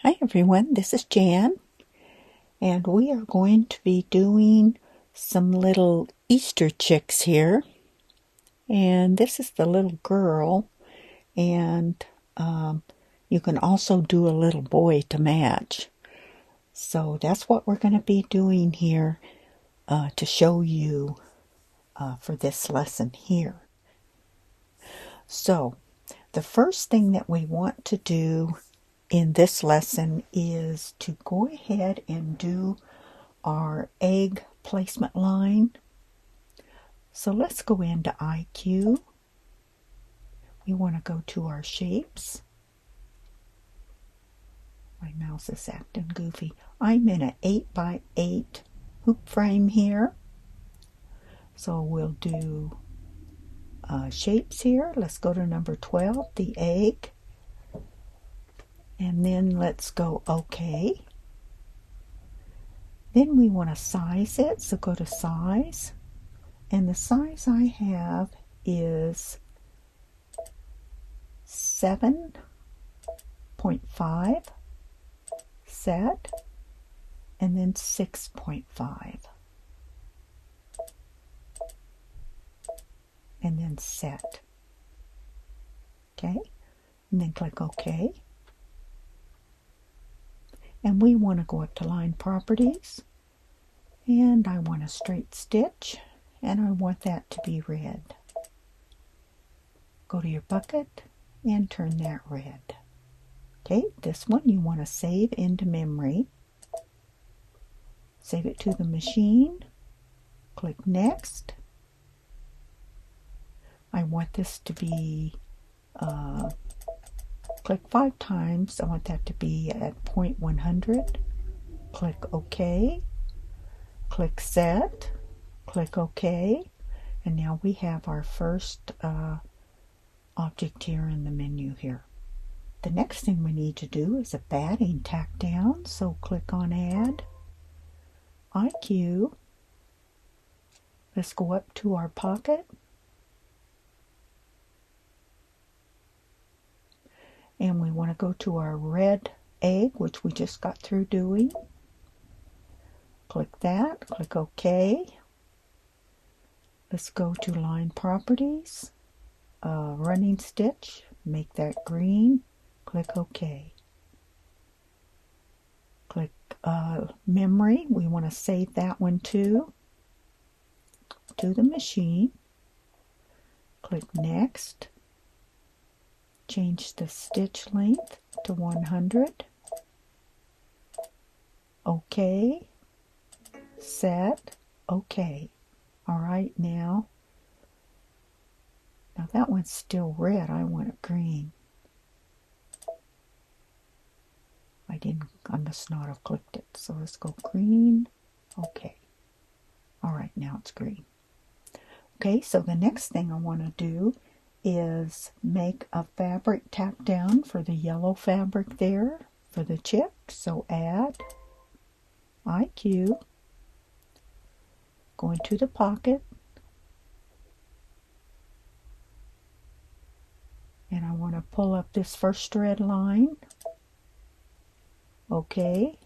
Hi everyone, this is Jan, and we are going to be doing some little Easter chicks here. And this is the little girl, and you can also do a little boy to match. So that's what we're going to be doing here to show you for this lesson here. So the first thing that we want to do in this lesson is to go ahead and do our egg placement line. So let's go into IQ. We want to go to our shapes. My mouse is acting goofy. I'm in an 8x8 hoop frame here. So we'll do shapes here. Let's go to number 12, the egg. And then let's go OK. Then we want to size it, so go to size. And the size I have is 7.5 set, and then 6.5. And then set. Okay, and then click OK. And we want to go up to line properties, and I want a straight stitch, and I want that to be red. Go to your bucket and turn that red. Okay, this one you want to save into memory. Save it to the machine. Click next. I want this to be click 5 times. I want that to be at 0.100. Click OK. Click Set. Click OK. And now we have our first object here in the menu here. The next thing we need to do is a batting tack down. So click on Add. IQ. Let's go up to our pocket. And we want to go to our red egg, which we just got through doing. Click that, click OK. Let's go to line properties, running stitch, make that green, click OK. Click memory, we want to save that one too, to the machine. Click next. Change the stitch length to 100. OK. Set. OK. Alright, now that one's still red. I want it green. I must not have clicked it. So let's go green. OK. Alright, now it's green. Okay, so the next thing I want to do is make a fabric tack down for the yellow fabric there for the chick. So add IQ, go into the pocket, and I want to pull up this first red line. Okay.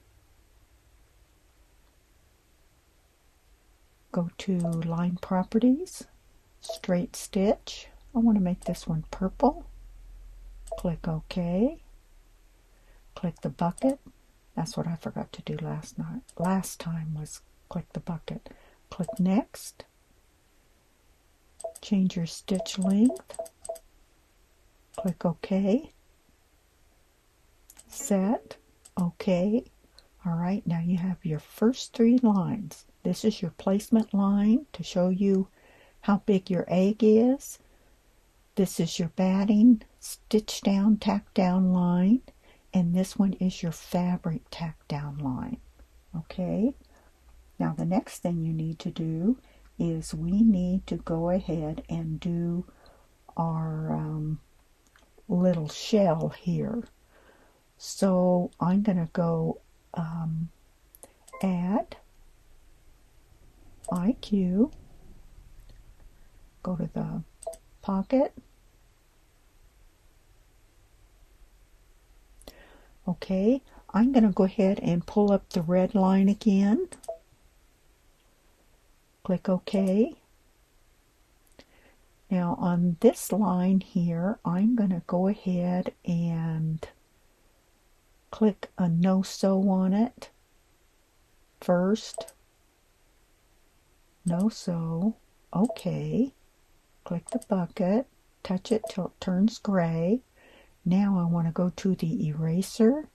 Go to line properties, straight stitch. I want to make this one purple. Click OK. Click the bucket. That's what I forgot to do last time was click the bucket. Click next. Change your stitch length. Click OK. Set. OK. Alright, now you have your first 3 lines. This is your placement line to show you how big your egg is. This is your batting, stitch down, tack down line, and this one is your fabric tack down line. Okay, now the next thing you need to do is we need to go ahead and do our little shell here. So I'm going to go add IQ, go to the pocket. Okay, I'm going to go ahead and pull up the red line again. Click OK. Now on this line here, I'm going to go ahead and click a no sew on it first. No sew. OK. Click the bucket. Touch it till it turns gray. Now I want to go to the eraser.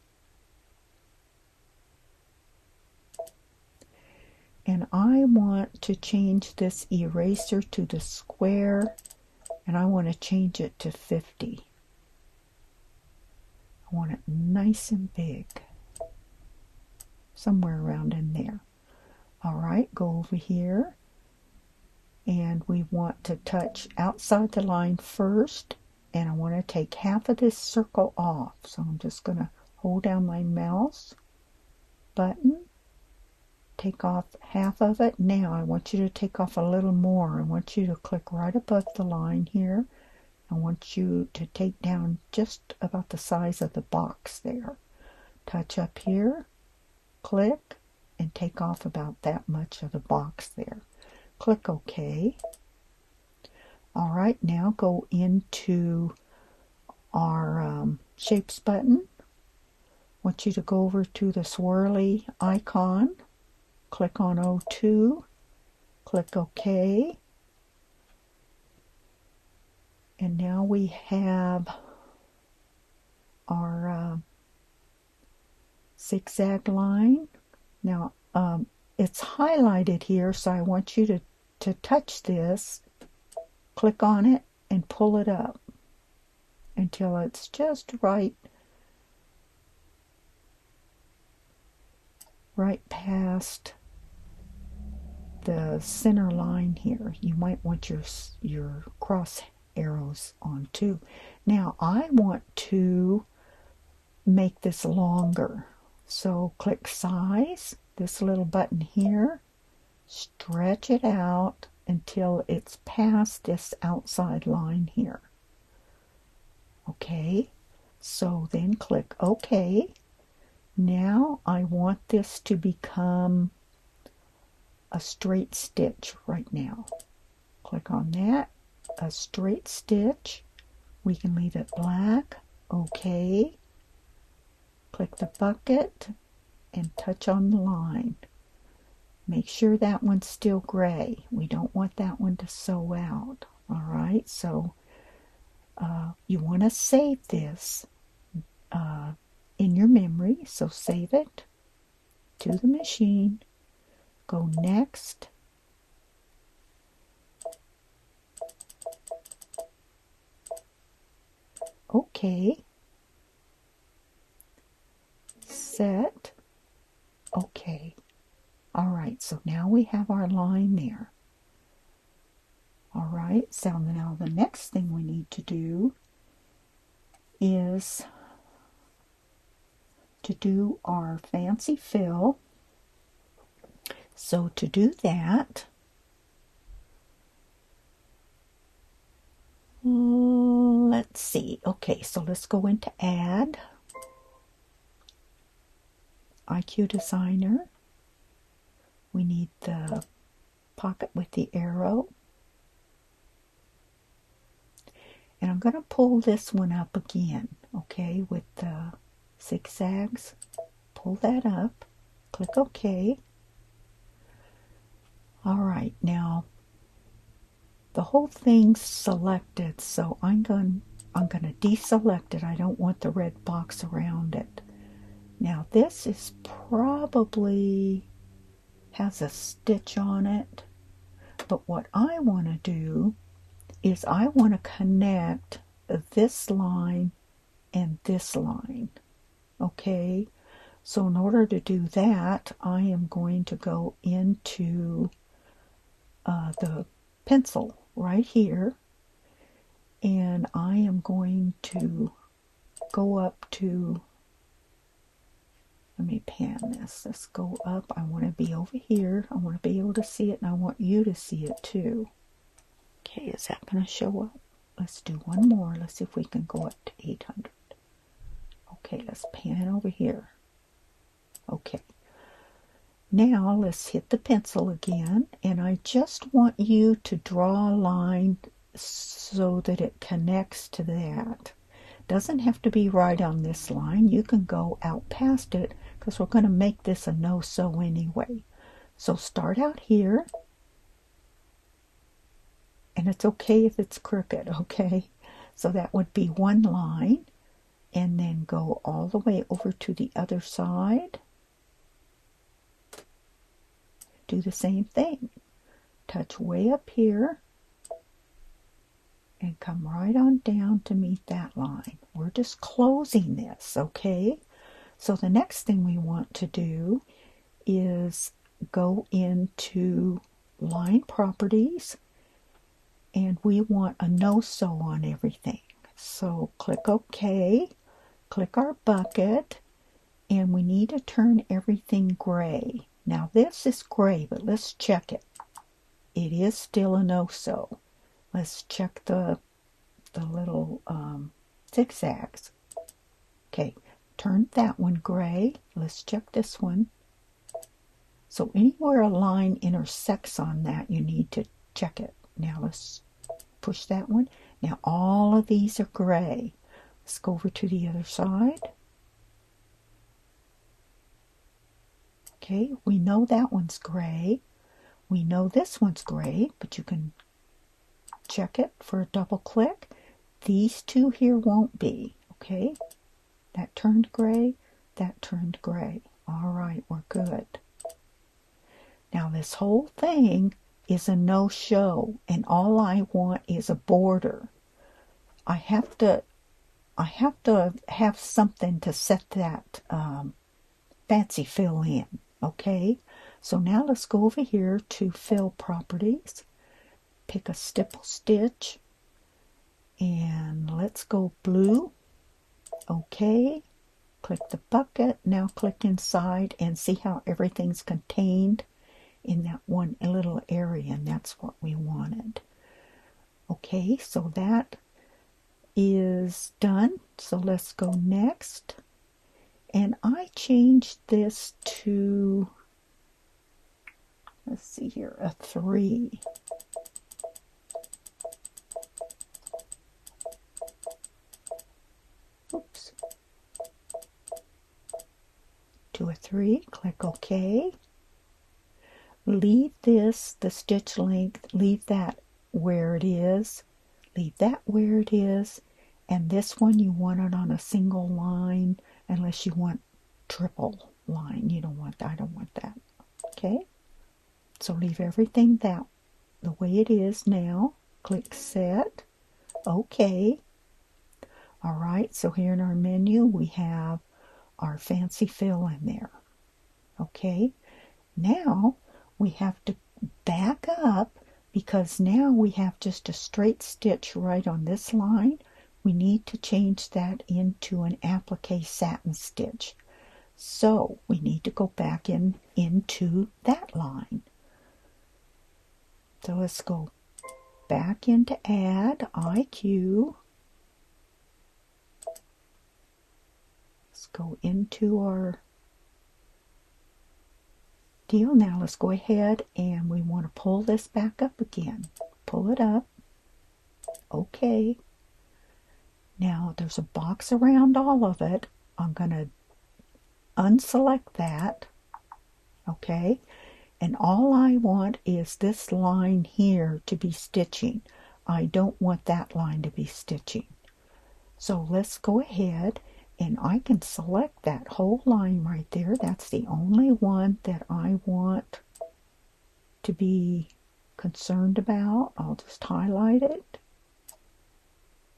And I want to change this eraser to the square, and I want to change it to 50. I want it nice and big, somewhere around in there. All right, go over here, and we want to touch outside the line first, and I want to take half of this circle off. So I'm just going to hold down my mouse button, take off half of it. Now I want you to take off a little more. I want you to click right above the line here. I want you to take down just about the size of the box there. Touch up here, click, and take off about that much of the box there. Click OK. All right, now go into our shapes button. I want you to go over to the swirly icon. Click on O2, click OK, and now we have our zigzag line. Now it's highlighted here, so I want you to touch this, click on it, and pull it up until it's just right past the center line here. You might want your cross arrows on too. Now I want to make this longer, so click size, this little button here, stretch it out until it's past this outside line here. Okay, so then click OK. Now I want this to become a straight stitch right now. Click on that, a straight stitch. We can leave it black. OK. Click the bucket and touch on the line. Make sure that one's still gray. We don't want that one to sew out. All right, so you want to save this in your memory, so save it to the machine. Go next. OK. Set. OK. All right, so now we have our line there. All right, so now the next thing we need to do is to do our fancy fill. So to do that, let's see. Okay, so let's go into Add, IQ Designer. We need the pocket with the arrow. And I'm going to pull this one up again, okay, with the zigzags. Pull that up. Click OK. All right, now the whole thing's selected, so I'm going to deselect it. I don't want the red box around it. Now this is probably has a stitch on it, but what I want to do is I want to connect this line and this line. Okay, so in order to do that, I am going to go into the pencil right here, and I am going to go up to, let me pan this. Let's go up. I want to be over here. I want to be able to see it, and I want you to see it too. Okay, is that going to show up? Let's do one more. Let's see if we can go up to 800. Okay, let's pan over here. Okay. Now let's hit the pencil again, and I just want you to draw a line so that it connects to that. Doesn't have to be right on this line. You can go out past it because we're going to make this a no-sew anyway. So start out here, and it's okay if it's crooked, okay? So that would be one line, and then go all the way over to the other side. Do the same thing. Touch way up here and come right on down to meet that line. We're just closing this, okay? So the next thing we want to do is go into line properties, and we want a no-sew on everything. So click OK, click our bucket, and we need to turn everything gray. Now this is gray, but let's check it. It is still a no-sew. Let's check the little zigzags. Okay, turn that one gray. Let's check this one. So anywhere a line intersects on that, you need to check it. Now let's push that one. Now all of these are gray. Let's go over to the other side. Okay, we know that one's gray. We know this one's gray, but you can check it for a double click. These two here won't be, okay? That turned gray, that turned gray. All right, we're good. Now this whole thing is a no-show, and all I want is a border. I have to have something to set that fancy fill in, okay? So now let's go over here to fill properties, pick a stipple stitch, and let's go blue. Okay, click the bucket. Now click inside and see how everything's contained in that one little area, and that's what we wanted. Okay, so that is done. So let's go next. And I changed this to, let's see here, a 3. Oops. To a 3, click OK. Leave this, the stitch length, leave that where it is. Leave that where it is. And this one you want it on a single line, unless you want triple line. You don't want that. I don't want that. Okay? So leave everything that the way it is now. Click Set. Okay. All right, so here in our menu we have our fancy fill in there. Okay, now we have to back up because now we have just a straight stitch right on this line. We need to change that into an applique satin stitch. So we need to go back into that line. So let's go back into Add IQ. Let's go into our deal. Now let's go ahead and we want to pull this back up again. Pull it up. Okay. Now there's a box around all of it. I'm going to unselect that. Okay. And all I want is this line here to be stitching. I don't want that line to be stitching. So let's go ahead and I can select that whole line right there. That's the only one that I want to be concerned about. I'll just highlight it.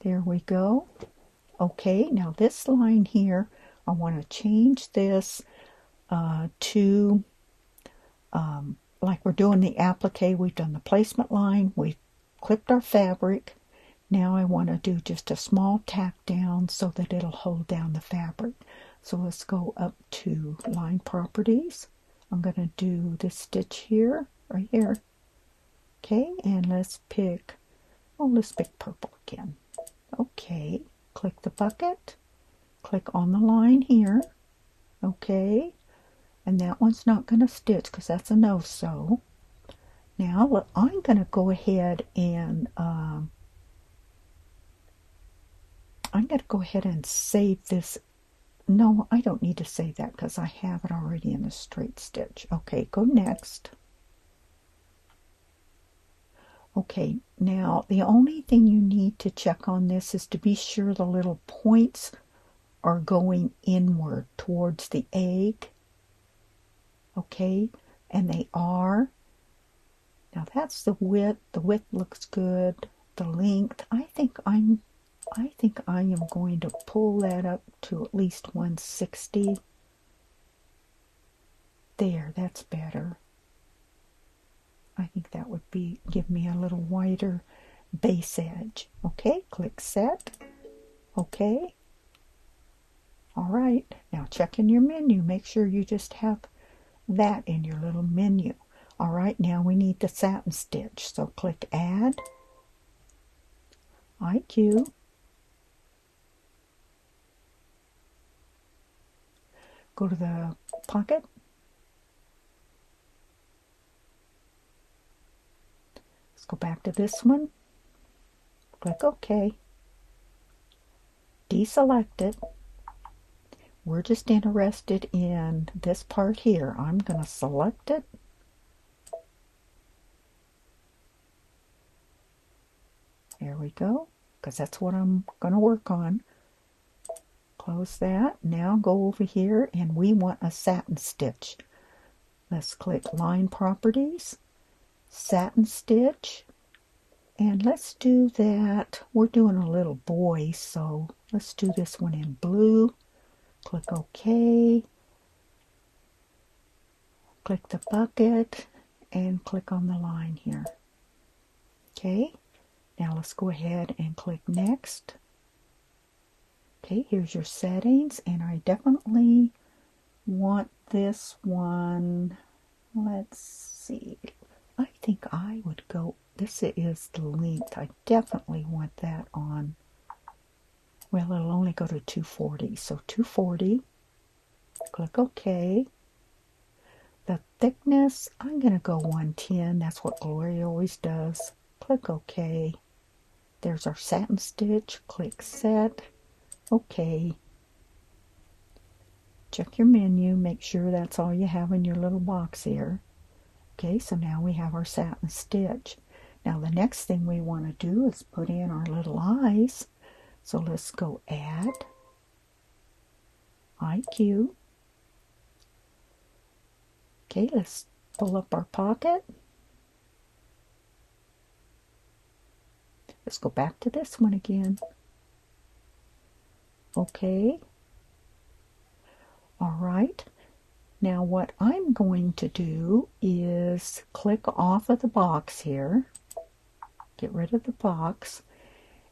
There we go. Okay, now this line here, I want to change this to like we're doing the applique. We've done the placement line, we've clipped our fabric. Now I want to do just a small tack down so that it'll hold down the fabric. So let's go up to line properties. I'm going to do this stitch here, right here. Okay, and let's pick purple again. Okay, click the bucket, click on the line here. Okay, And that one's not going to stitch because that's a no-sew. Now I'm going to go ahead and save this. No, I don't need to save that because I have it already in the straight stitch. Okay, go next. Okay, now the only thing you need to check on this is to be sure the little points are going inward towards the egg. Okay, and they are. Now that's the width. The width looks good. The length, I think I am going to pull that up to at least 160. There, that's better. I think that would give me a little wider base edge. Okay, click set. Okay. All right, now check in your menu. Make sure you just have that in your little menu. All right, now we need the satin stitch. So click Add, IQ, go to the pocket, let's go back to this one, click OK, deselect it. We're just interested in this part here. I'm going to select it. There we go, because that's what I'm going to work on. Close that. Now go over here and we want a satin stitch. Let's click Line Properties, Satin Stitch, and let's do that. We're doing a little boy, so let's do this one in blue. Click OK. Click the bucket and click on the line here. Okay. Now let's go ahead and click Next. Okay, here's your settings, and I definitely want this one. Let's see. I think I would go, this is the length. I definitely want that on. Well, it'll only go to 240, so 240. Click OK. The thickness, I'm going to go 110. That's what Gloria always does. Click OK. There's our satin stitch. Click Set. OK. Check your menu. Make sure that's all you have in your little box here. Okay, so now we have our satin stitch. Now the next thing we want to do is put in our little eyes. So let's go Add, IQ. Okay, let's pull up our pocket. Let's go back to this one again. Okay. All right. Now what I'm going to do is click off of the box here. Get rid of the box.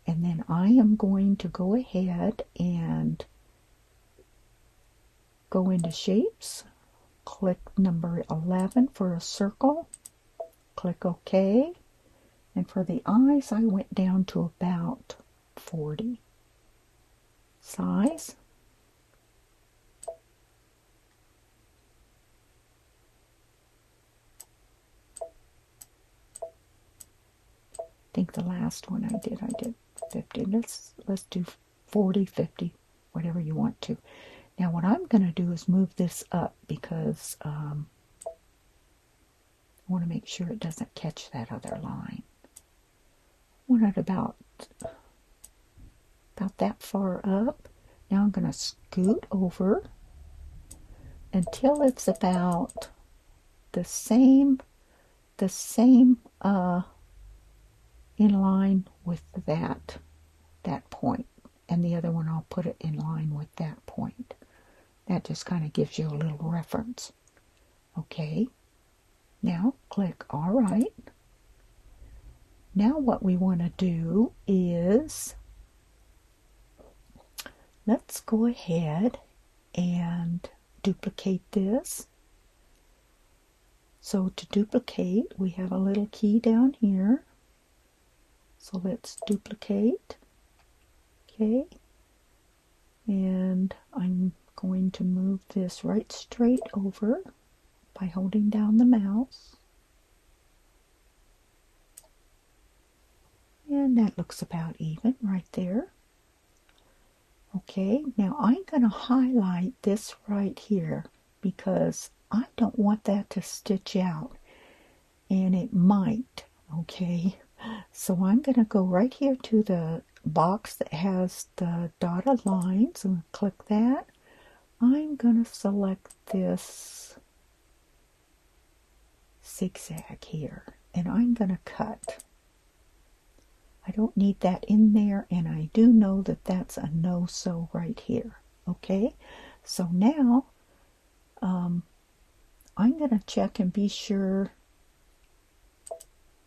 And then I am going to go ahead and go into Shapes. Click number 11 for a circle. Click OK. And for the eyes, I went down to about 40. Size. I think the last one I did 50. Let's do 40, 50, whatever you want to. Now what I'm going to do is move this up because I want to make sure it doesn't catch that other line. I want it about that far up. Now I'm going to scoot over until it's about the same in line with that point, and the other one I'll put it in line with that point. That just kind of gives you a little reference. Okay, now click All right. Now what we want to do is let's go ahead and duplicate this. So to duplicate, we have a little key down here. So let's duplicate. Okay. And I'm going to move this right straight over by holding down the mouse. And that looks about even right there. Okay, now I'm going to highlight this right here because I don't want that to stitch out, and it might, okay? So I'm going to go right here to the box that has the dotted lines and click that. I'm going to select this zigzag here, and I'm going to cut. I don't need that in there, and I do know that that's a no-sew right here. Okay, so now I'm going to check and be sure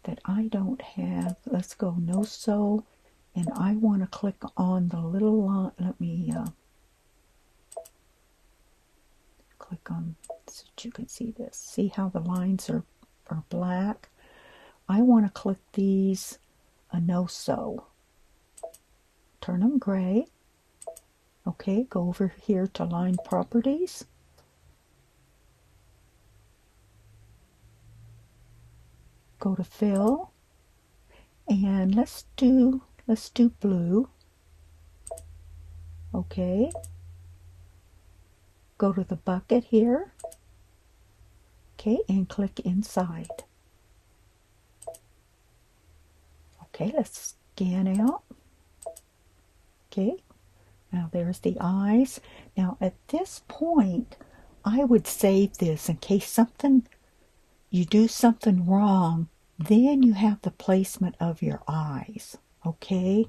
that I don't have, let's go no-sew, and I want to click on the little line. Let me click on so that you can see this. See how the lines are black? I want to click these a no-sew. Turn them gray. Okay, go over here to line properties. Go to fill, and let's do blue. Okay. Go to the bucket here. Okay, and click inside. Okay, let's scan out. Okay, now there's the eyes. Now at this point, I would save this in case you do something wrong, then you have the placement of your eyes. Okay,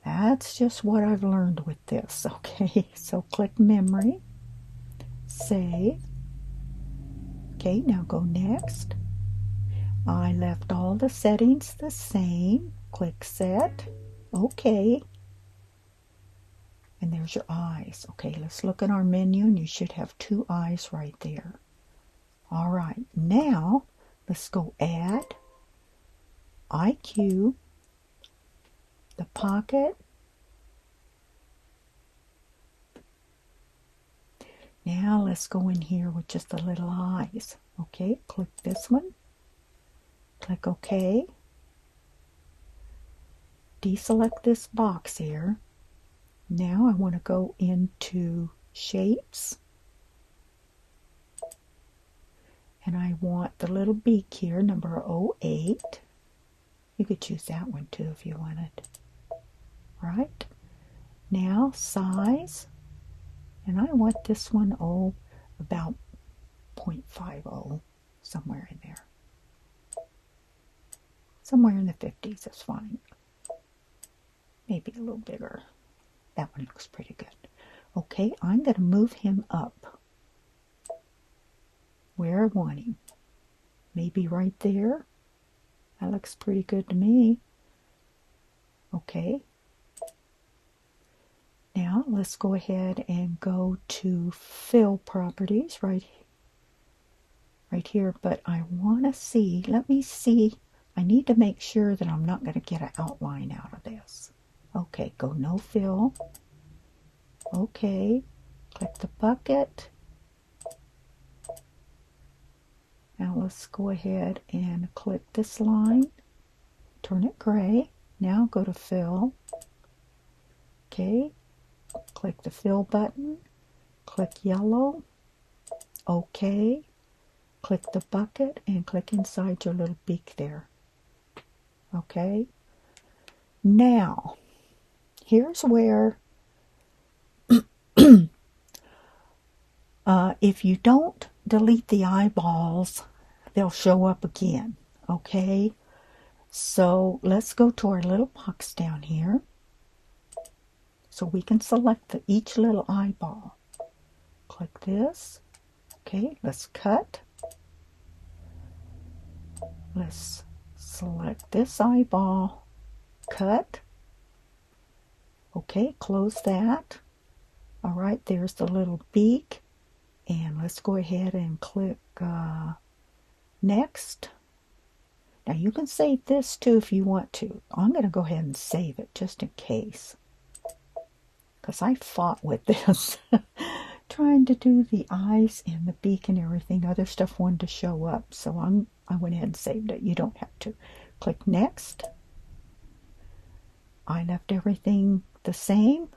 that's just what I've learned with this. Okay, so click memory, save. Okay, now go next. I left all the settings the same. Click set. Okay. And there's your eyes. Okay, let's look at our menu, and you should have 2 eyes right there. All right, now let's go add IQ, the pocket. Now let's go in here with just the little eyes. Okay, click this one. Click OK. Deselect this box here. Now I want to go into shapes. And I want the little beak here, number 08. You could choose that one too if you wanted. Right? Now size. And I want this one, about 0.50, somewhere in there. Somewhere in the 50s is fine. Maybe a little bigger. That one looks pretty good. Okay, I'm going to move him up where I want him. Maybe right there. That looks pretty good to me. Okay. Now let's go ahead and go to fill properties right here, but I want to see, let me see, I need to make sure that I'm not going to get an outline out of this. Okay, go no fill. Okay, click the bucket. Now let's go ahead and click this line, turn it gray. Now go to fill. Okay, click the fill button, click yellow. Okay, click the bucket and click inside your little beak there. Okay, now here's where if you don't delete the eyeballs, they'll show up again. Okay, so let's go to our little box down here so we can select each little eyeball. Click this. Okay, let's cut. Let's select this eyeball, cut. Okay, close that. All right, there's the little beak. And let's go ahead and click next. Now you can save this too if you want to. I'm going to go ahead and save it just in case, because I fought with this trying to do the eyes and the beak and everything. Other stuff wanted to show up, so I went ahead and saved it. You don't have to. Click Next. I left everything the same.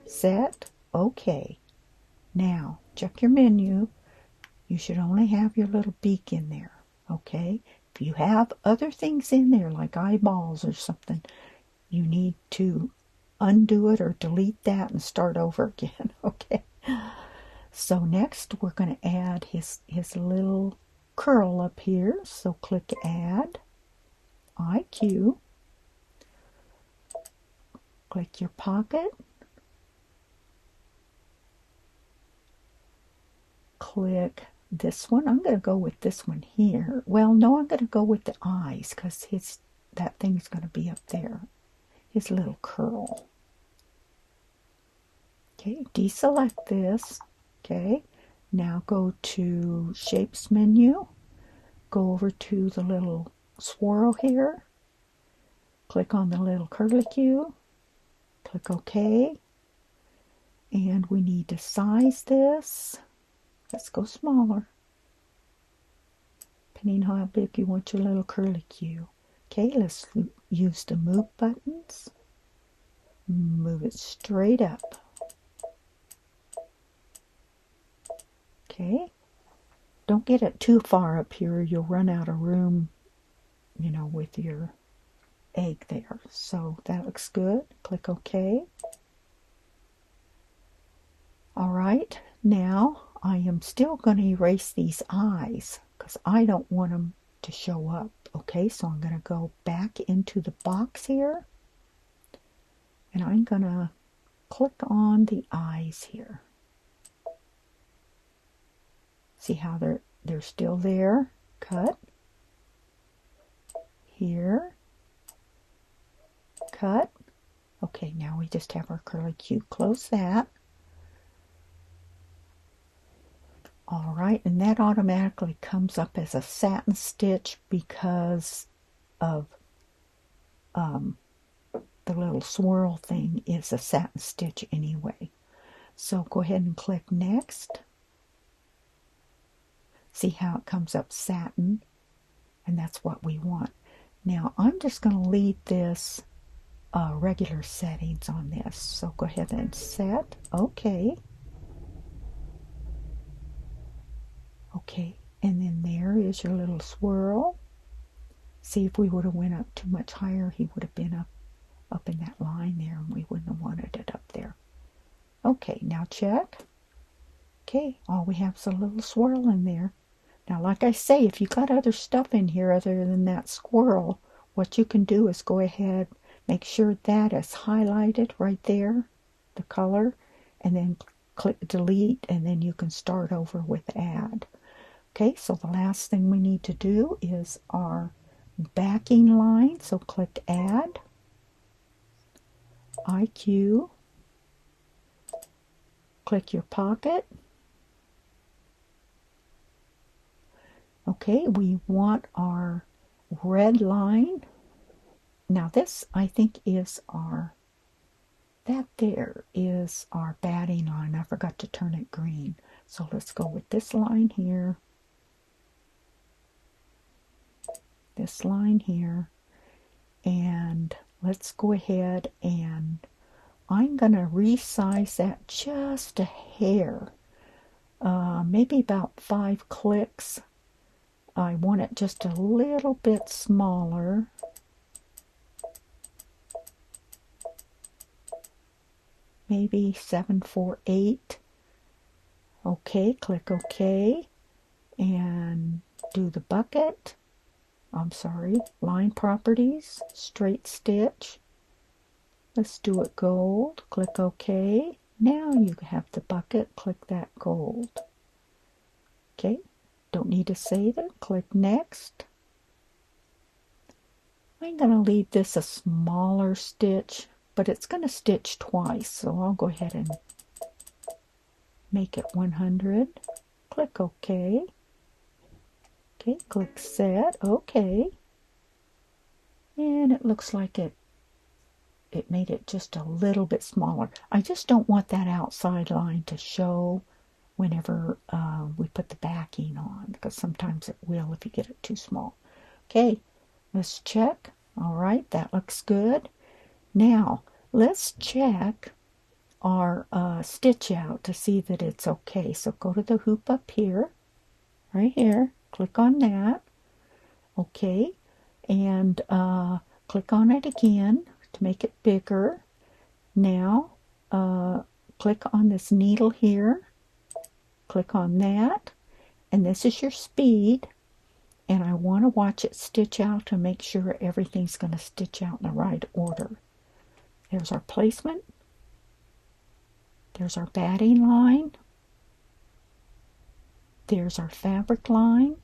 Set. Okay. Now, check your menu. You should only have your little beak in there. Okay? If you have other things in there, like eyeballs or something, you need to undo it or delete that and start over again. Okay? So next, we're going to add his little curl up here. So click Add, IQ. Click your pocket. Click this one. I'm going to go with this one here. Well, no, I'm going to go with the eyes because that thing's going to be up there. His little curl. Okay, deselect this. Okay, now go to Shapes menu. Go over to the little swirl here. Click on the little curlicue. Click OK. And we need to size this. Let's go smaller. Depending on how big you want your little curlicue. Okay, let's use the move buttons. Move it straight up. Okay. Don't get it too far up here. You'll run out of room, with your egg there. So that looks good. Click OK. All right. Now I am still going to erase these eyes because I don't want them to show up. Okay, so I'm going to go back into the box here. And I'm going to click on the eyes here. See how they're still there? Cut. Here. Cut. Okay, now we just have our curlicue. Close that. All right, and that automatically comes up as a satin stitch because of the little swirl thing is a satin stitch anyway. So go ahead and click Next. See how it comes up satin, and that's what we want. Now I'm just going to leave this regular settings on this. So go ahead and set. Okay. Okay, and then there is your little swirl. See, if we would have went up too much higher, he would have been up in that line there, and we wouldn't have wanted it up there. Okay, now check. Okay, all we have is a little swirl in there. Now, like I say, if you got other stuff in here other than that squirrel, what you can do is go ahead, make sure that is highlighted right there, the color, and then click Delete, and then you can start over with Add. Okay, so the last thing we need to do is our backing line. So click Add, IQ, click your pocket. Okay, we want our red line. Now this, I think, is that there is our batting line. I forgot to turn it green. So let's go with this line here. This line here. And let's go ahead and I'm going to resize that just a hair. Maybe about 5 clicks. I want it just a little bit smaller. Maybe 748. Okay, click OK. And do the bucket. I'm sorry, line properties, straight stitch. Let's do it gold. Click OK. Now you have the bucket. Click that gold. Okay, don't need to save it. Click Next. I'm going to leave this a smaller stitch, but it's going to stitch twice, so I'll go ahead and make it 100. Click OK. Okay, click Set. OK. And it looks like it made it just a little bit smaller. I just don't want that outside line to show. whenever we put the backing on, because sometimes it will if you get it too small. Okay, let's check. All right, that looks good. Now, let's check our stitch out to see that it's okay. So go to the hoop up here, right here, click on that. Okay, and click on it again to make it bigger. Now, click on this needle here, click on that, and this is your speed, and I want to watch it stitch out to make sure everything's going to stitch out in the right order. There's our placement, there's our batting line, there's our fabric line,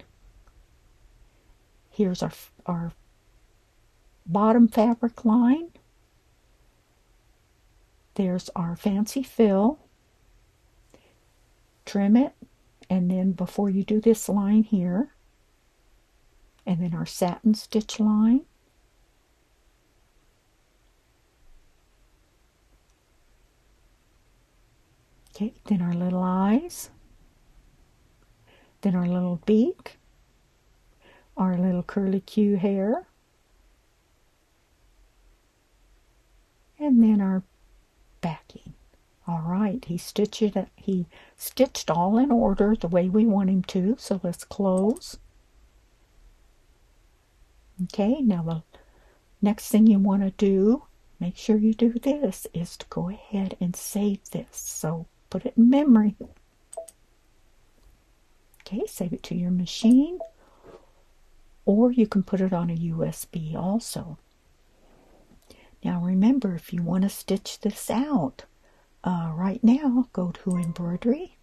here's our bottom fabric line, there's our fancy fill, trim it, and then before you do this line here, and then our satin stitch line, okay, then our little eyes, then our little beak, our little curly Q hair, and then our backing. All right, he stitched all in order the way we want him to, so let's close. Okay, now the next thing you want to do, make sure you do this, is to go ahead and save this. So put it in memory. Okay, save it to your machine, or you can put it on a USB also. Now remember, if you want to stitch this out, right now, go to embroidery.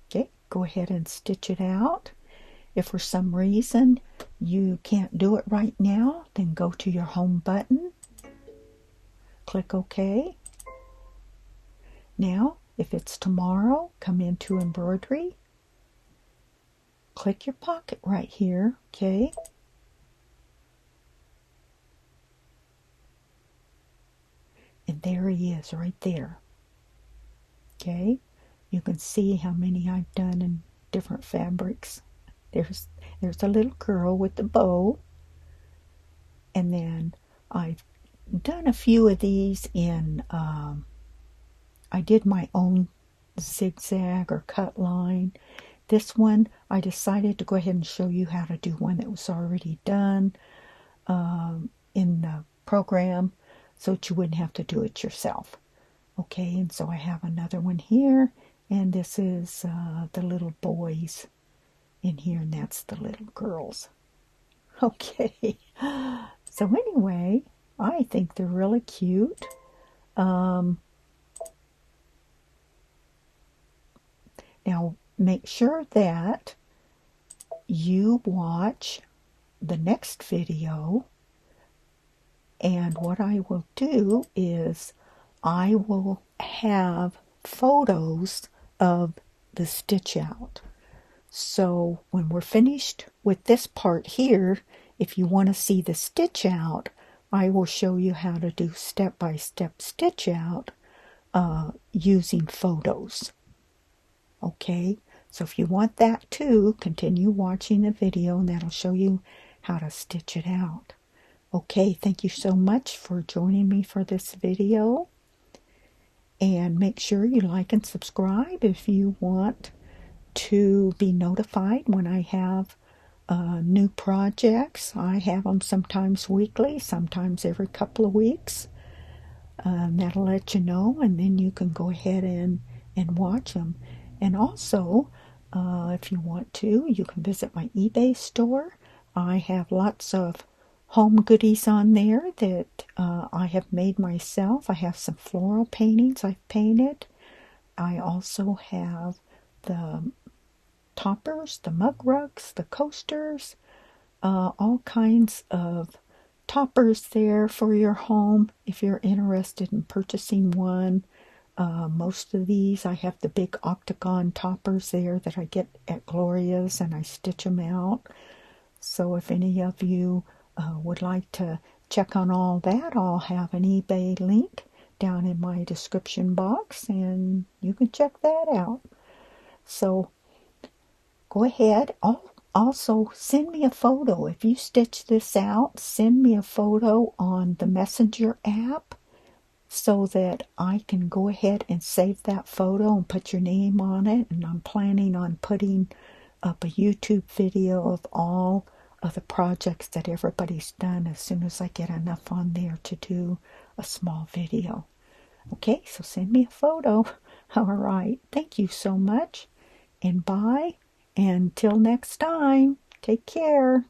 Okay, go ahead and stitch it out. If for some reason you can't do it right now, then go to your home button, click OK. Now, if it's tomorrow, come into embroidery, click your pocket right here, okay? And there he is right there. Okay, you can see how many I've done in different fabrics. There's a little girl with the bow, and then I've done a few of these in I did my own zigzag or cut line. This one I decided to go ahead and show you how to do one that was already done in the program, so that you wouldn't have to do it yourself. Okay, and so I have another one here, and this is the little boys in here, and that's the little girls. Okay, so anyway, I think they're really cute. Now make sure that you watch the next video, and what I will do is I will have photos of the stitch out. So when we're finished with this part here, if you want to see the stitch out, I will show you how to do step-by-step stitch out using photos. Okay, so if you want that too, continue watching the video, and that'll show you how to stitch it out. Okay, thank you so much for joining me for this video. And make sure you like and subscribe if you want to be notified when I have new projects. I have them sometimes weekly, sometimes every couple of weeks. That'll let you know, and then you can go ahead and watch them. And also, if you want to, you can visit my eBay store. I have lots of home goodies on there that I have made myself. I have some floral paintings I've painted. I also have the toppers, the mug rugs, the coasters, all kinds of toppers there for your home if you're interested in purchasing one. Most of these, I have the big octagon toppers there that I get at Gloria's, and I stitch them out. So if any of you would like to check on all that, I'll have an eBay link down in my description box, and you can check that out. So go ahead. Also, send me a photo. If you stitch this out, send me a photo on the Messenger app so that I can go ahead and save that photo and put your name on it. And I'm planning on putting up a YouTube video of all of the projects that everybody's done as soon as I get enough on there to do a small video. Okay, so send me a photo. All right, thank you so much, and bye. Until next time, take care.